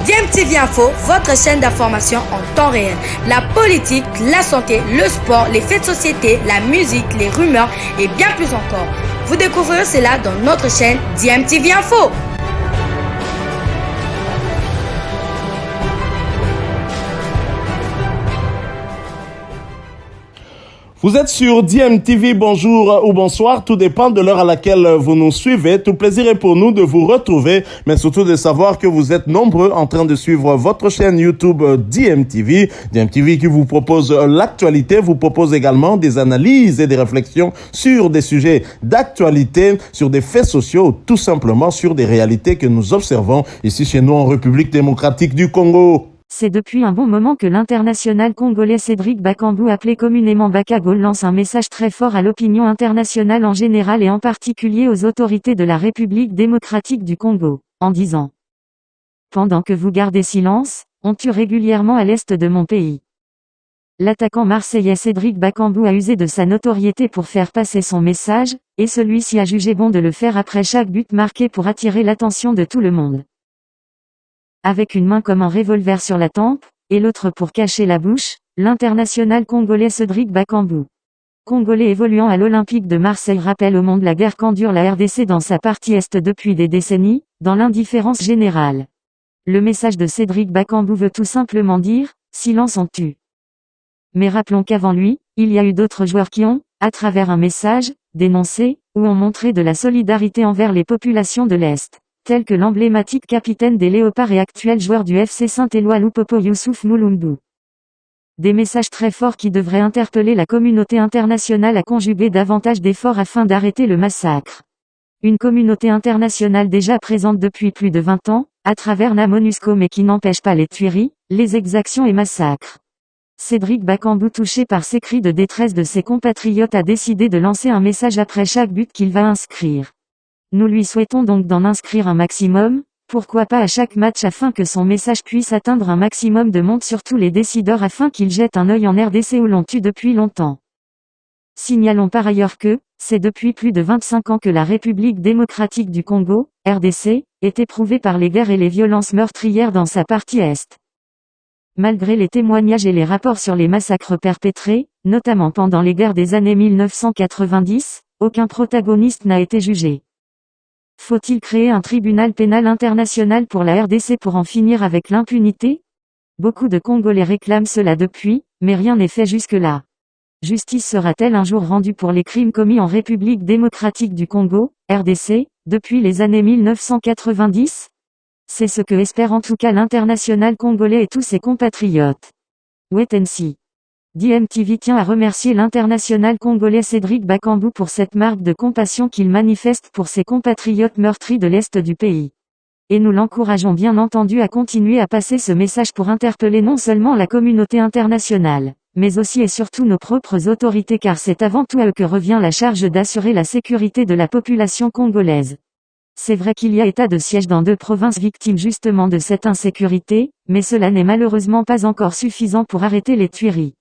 DMTV Info, votre chaîne d'information en temps réel. La politique, la santé, le sport, les faits de société, la musique, les rumeurs et bien plus encore. Vous découvrirez cela dans notre chaîne DMTV Info. Vous êtes sur DMTV, bonjour ou bonsoir, tout dépend de l'heure à laquelle vous nous suivez. Tout plaisir est pour nous de vous retrouver, mais surtout de savoir que vous êtes nombreux en train de suivre votre chaîne YouTube DMTV. DMTV qui vous propose l'actualité, vous propose également des analyses et des réflexions sur des sujets d'actualité, sur des faits sociaux, tout simplement sur des réalités que nous observons ici chez nous en République démocratique du Congo. C'est depuis un bon moment que l'international congolais Cédric Bakambu, appelé communément Bakagol, lance un message très fort à l'opinion internationale en général et en particulier aux autorités de la République démocratique du Congo, en disant: pendant que vous gardez silence, on tue régulièrement à l'est de mon pays. L'attaquant marseillais Cédric Bakambu a usé de sa notoriété pour faire passer son message, et celui-ci a jugé bon de le faire après chaque but marqué pour attirer l'attention de tout le monde. Avec une main comme un revolver sur la tempe, et l'autre pour cacher la bouche, l'international congolais Cédric Bakambu, Congolais évoluant à l'Olympique de Marseille, rappelle au monde la guerre qu'endure la RDC dans sa partie Est depuis des décennies, dans l'indifférence générale. Le message de Cédric Bakambu veut tout simplement dire « silence on tue ». Mais rappelons qu'avant lui, il y a eu d'autres joueurs qui ont, à travers un message, dénoncé, ou ont montré de la solidarité envers les populations de l'Est, tels que l'emblématique capitaine des Léopards et actuel joueur du FC Saint-Éloi Lupopo Youssouf Mulumbu. Des messages très forts qui devraient interpeller la communauté internationale à conjuguer davantage d'efforts afin d'arrêter le massacre. Une communauté internationale déjà présente depuis plus de 20 ans, à travers la MONUSCO, mais qui n'empêche pas les tueries, les exactions et massacres. Cédric Bakambu, touché par ces cris de détresse de ses compatriotes, a décidé de lancer un message après chaque but qu'il va inscrire. Nous lui souhaitons donc d'en inscrire un maximum, pourquoi pas à chaque match, afin que son message puisse atteindre un maximum de monde, surtout les décideurs, afin qu'ils jettent un œil en RDC où l'on tue depuis longtemps. Signalons par ailleurs que, c'est depuis plus de 25 ans que la République démocratique du Congo, RDC, est éprouvée par les guerres et les violences meurtrières dans sa partie Est. Malgré les témoignages et les rapports sur les massacres perpétrés, notamment pendant les guerres des années 1990, aucun protagoniste n'a été jugé. Faut-il créer un tribunal pénal international pour la RDC pour en finir avec l'impunité? Beaucoup de Congolais réclament cela depuis, mais rien n'est fait jusque-là. Justice sera-t-elle un jour rendue pour les crimes commis en République démocratique du Congo, RDC, depuis les années 1990? C'est ce que espère en tout cas l'international congolais et tous ses compatriotes. Wait and see. DMTV tient à remercier l'international congolais Cédric Bakambu pour cette marque de compassion qu'il manifeste pour ses compatriotes meurtris de l'Est du pays. Et nous l'encourageons bien entendu à continuer à passer ce message pour interpeller non seulement la communauté internationale, mais aussi et surtout nos propres autorités, car c'est avant tout à eux que revient la charge d'assurer la sécurité de la population congolaise. C'est vrai qu'il y a état de siège dans 2 provinces victimes justement de cette insécurité, mais cela n'est malheureusement pas encore suffisant pour arrêter les tueries.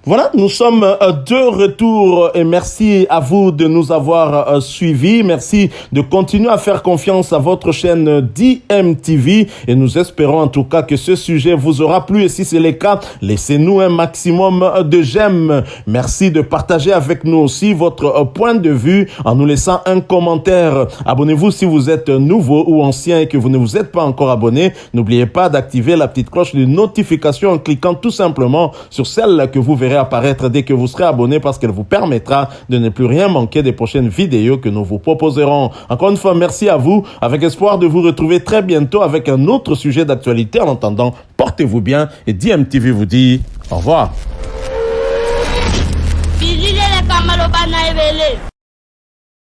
Voilà, nous sommes de retour et merci à vous de nous avoir suivis. Merci de continuer à faire confiance à votre chaîne DMTV et nous espérons en tout cas que ce sujet vous aura plu et si c'est le cas, laissez-nous un maximum de j'aime. Merci de partager avec nous aussi votre point de vue en nous laissant un commentaire. Abonnez-vous si vous êtes nouveau ou ancien et que vous ne vous êtes pas encore abonné. N'oubliez pas d'activer la petite cloche de notification en cliquant tout simplement sur celle que vous verrez apparaître dès que vous serez abonné parce qu'elle vous permettra de ne plus rien manquer des prochaines vidéos que nous vous proposerons. Encore une fois, merci à vous, avec espoir de vous retrouver très bientôt avec un autre sujet d'actualité. En attendant, portez-vous bien et DMTV vous dit au revoir.